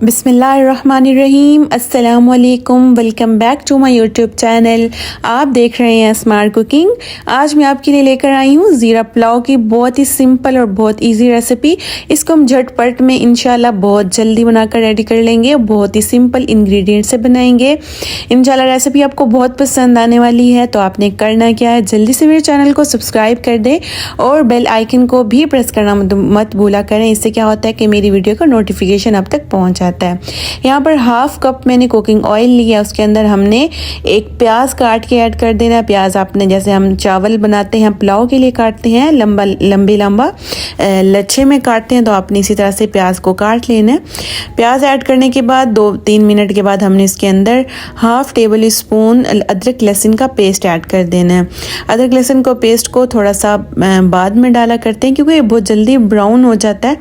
बिस्मिल्लाहिर्रहमानिर्रहीम, अस्सलामुअलैकुम। Welcome back to my YouTube channel. आप देख रहे हैं स्मार्ट कुकिंग। आज मैं आपके लिए लेकर आई हूँ ज़ीरा पुलाव की बहुत ही सिंपल और बहुत इजी रेसिपी। इसको हम झटपट में इंशाल्लाह बहुत जल्दी बनाकर रेडी कर लेंगे। बहुत ही सिंपल इंग्रेडिएंट से बनाएंगे। इंशाल्लाह रेसिपी आपको बहुत पसंद आने वाली है। तो आपने करना क्या है, जल्दी से मेरे चैनल को सब्सक्राइब कर दें और बेल आइकन को भी प्रेस करना मत भूला करें। इससे क्या होता है कि मेरी वीडियो का नोटिफिकेशन अब तक पहुँच जाता है। यहाँ पर हाफ कप मैंने कुकिंग ऑयल लिया, उसके अंदर हमने एक प्याज काट के ऐड कर देना। प्याज आपने जैसे हम चावल बनाते हैं पुलाव के लिए काटते हैं, लंबा लच्छे में काटते हैं, तो आपने इसी तरह से प्याज को काट लेना है। प्याज ऐड करने के बाद 2-3 मिनट के बाद हमने इसके अंदर हाफ टेबल स्पून अदरक लहसुन का पेस्ट ऐड कर देना है। अदरक लहसुन को पेस्ट को थोड़ा सा बाद में डाला करते हैं क्योंकि ये बहुत जल्दी ब्राउन हो जाता है।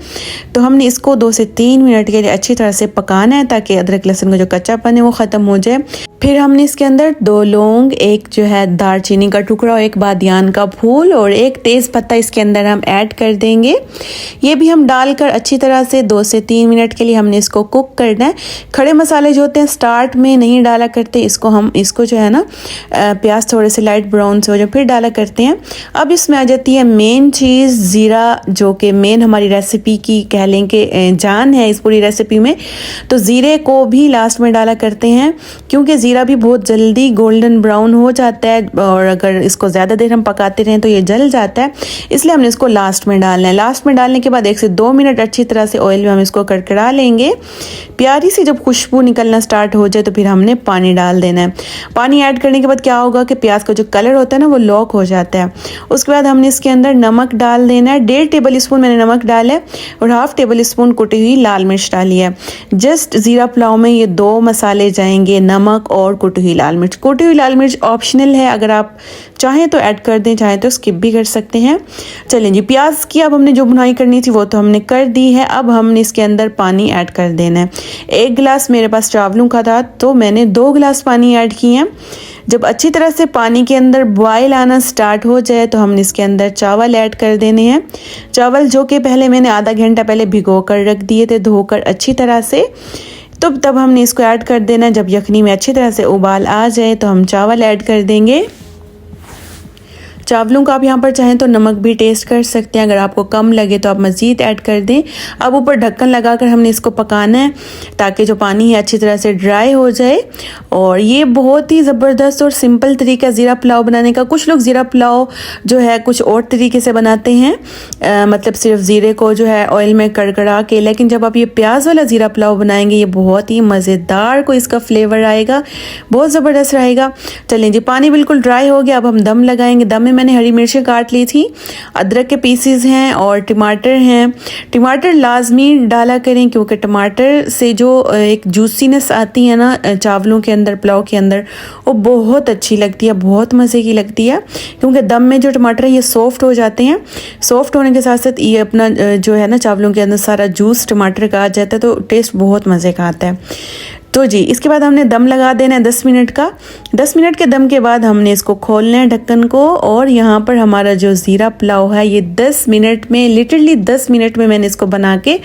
तो हमने इसको 2 से 3 मिनट के लिए अच्छी तरह से पकाना है ताकि अदरक लहसुन का जो कच्चापन है वो ख़त्म हो जाए। फिर हमने इसके अंदर 2 लौंग, एक जो है दालचीनी का टुकड़ा, एक बादियान का फूल और एक तेज़ पत्ता इसके अंदर हम ऐड कर देंगे। ये भी हम डालकर अच्छी तरह से 2 से 3 मिनट के लिए हमने इसको कुक करना है। खड़े मसाले जो होते हैं स्टार्ट में नहीं डाला करते, इसको जो है ना प्याज थोड़े से लाइट ब्राउन से हो जाए फिर डाला करते हैं। अब इसमें आ जाती है मेन चीज़ ज़ीरा, जो कि मेन हमारी रेसिपी की कह लें कि जान है इस पूरी रेसिपी में। तो ज़ीरे को भी लास्ट में डाला करते हैं क्योंकि ज़ीरा भी बहुत जल्दी गोल्डन ब्राउन हो जाता है और अगर इसको ज़्यादा देर हम पकाते रहें तो ये जल जाता है, इसलिए हमने इसको लास्ट में डालना है। लास्ट में डालने के बाद 1 से 2 मिनट अच्छी तरह से ऑयल में हम इसको कड़कड़ा लेंगे। प्यारी सी जब खुशबू निकलना स्टार्ट हो जाए तो फिर हमने पानी डाल देना है। पानी ऐड करने के बाद क्या होगा कि प्याज का जो कलर होता है ना वो लॉक हो जाता है। उसके बाद हमने इसके अंदर नमक डाल देना है। 1.5 टेबल स्पून मैंने नमक डाला है और हाफ टेबल स्पून कुटी हुई लाल मिर्च डाली है। जस्ट ज़ीरा पुलाव में ये 2 मसाले जाएंगे, नमक और कुटी हुई लाल मिर्च। कुटी हुई लाल मिर्च ऑप्शनल है, अगर आप चाहें तो ऐड कर दें, चाहें तो स्किप भी कर सकते हैं। चलें जी, प्याज की अब हमने जो भुनाई करनी थी वो तो हमने कर दी है। अब हमने इसके अंदर पानी ऐड कर देना है। 1 गिलास मेरे पास चावलों का था तो मैंने 2 गिलास पानी ऐड किए हैं। जब अच्छी तरह से पानी के अंदर बॉयल आना स्टार्ट हो जाए तो हमने इसके अंदर चावल ऐड कर देने हैं। चावल जो कि पहले मैंने आधा घंटा पहले भिगो कर रख दिए थे, धोकर अच्छी तरह से। तो तब हमने इसको ऐड कर देना। जब यखनी में अच्छी तरह से उबाल आ जाए तो हम चावल ऐड कर देंगे। चावलों का आप यहाँ पर चाहें तो नमक भी टेस्ट कर सकते हैं, अगर आपको कम लगे तो आप मज़ीद ऐड कर दें। अब ऊपर ढक्कन लगाकर हमने इसको पकाना है ताकि जो पानी है अच्छी तरह से ड्राई हो जाए। और ये बहुत ही ज़बरदस्त और सिंपल तरीका ज़ीरा पुलाव बनाने का। कुछ लोग ज़ीरा पुलाव जो है कुछ और तरीके से बनाते हैं, मतलब सिर्फ ज़ीरे को जो है ऑयल में कड़कड़ा के, लेकिन जब आप ये प्याज वाला ज़ीरा पुलाव बनाएंगे ये बहुत ही मज़ेदार को इसका फ्लेवर आएगा, बहुत ज़बरदस्त रहेगा। चलें जी, पानी बिल्कुल ड्राई हो गया। अब हम दम लगाएंगे। दम में मैंने हरी मिर्चें काट ली थी, अदरक के पीसेस हैं और टमाटर हैं। टमाटर लाजमी डाला करें क्योंकि टमाटर से जो एक जूसीनेस आती है ना चावलों के अंदर, पुलाव के अंदर, वो बहुत अच्छी लगती है, बहुत मज़े की लगती है। क्योंकि दम में जो टमाटर है ये सॉफ्ट हो जाते हैं। सॉफ्ट होने के साथ साथ ये अपना जो है ना चावलों के अंदर सारा जूस टमाटर का आ जाता है, तो टेस्ट बहुत मज़े का आता है। तो जी, इसके बाद हमने दम लगा देना है 10 मिनट का। 10 मिनट के दम के बाद हमने इसको खोलना है ढक्कन को। और यहाँ पर हमारा जो ज़ीरा पुलाव है ये 10 मिनट में, लिटरली 10 मिनट में मैंने इसको बना के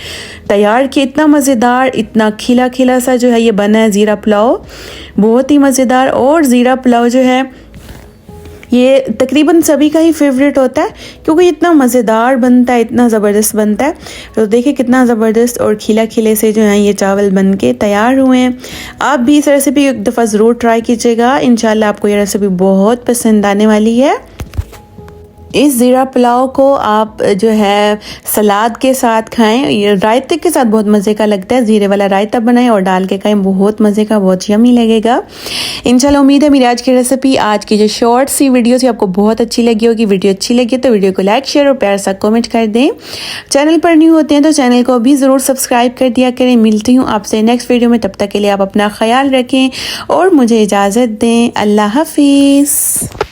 तैयार किया। इतना मज़ेदार, इतना खिला खिला सा जो है ये बना है ज़ीरा पुलाव, बहुत ही मज़ेदार। और ज़ीरा पुलाव जो है ये तकरीबन सभी का ही फेवरेट होता है क्योंकि इतना मज़ेदार बनता है, इतना ज़बरदस्त बनता है। तो देखिए कितना ज़बरदस्त और खिला खिले से जो है ये चावल बन के तैयार हुए हैं। आप भी इस रेसिपी एक दफ़ा ज़रूर ट्राई कीजिएगा, इंशाल्लाह आपको ये रेसिपी बहुत पसंद आने वाली है। इस ज़ीरा पुलाव को आप जो है सलाद के साथ खाएं, ये रायते के साथ बहुत मज़े का लगता है। ज़ीरे वाला रायता बनाएं और डाल के खाएं, बहुत मज़े का, बहुत यमी लगेगा। इंशाल्लाह उम्मीद है मेरी आज की रेसिपी, आज की जो शॉर्ट सी वीडियो थी आपको बहुत अच्छी लगी होगी। वीडियो अच्छी लगी तो वीडियो को लाइक, शेयर और प्यार सा कमेंट कर दें। चैनल पर न्यू होते हैं तो चैनल को भी ज़रूर सब्सक्राइब कर दिया करें। मिलती हूँ आपसे नेक्स्ट वीडियो में, तब तक के लिए आप अपना ख्याल रखें और मुझे इजाज़त दें। अल्लाह हाफिज़।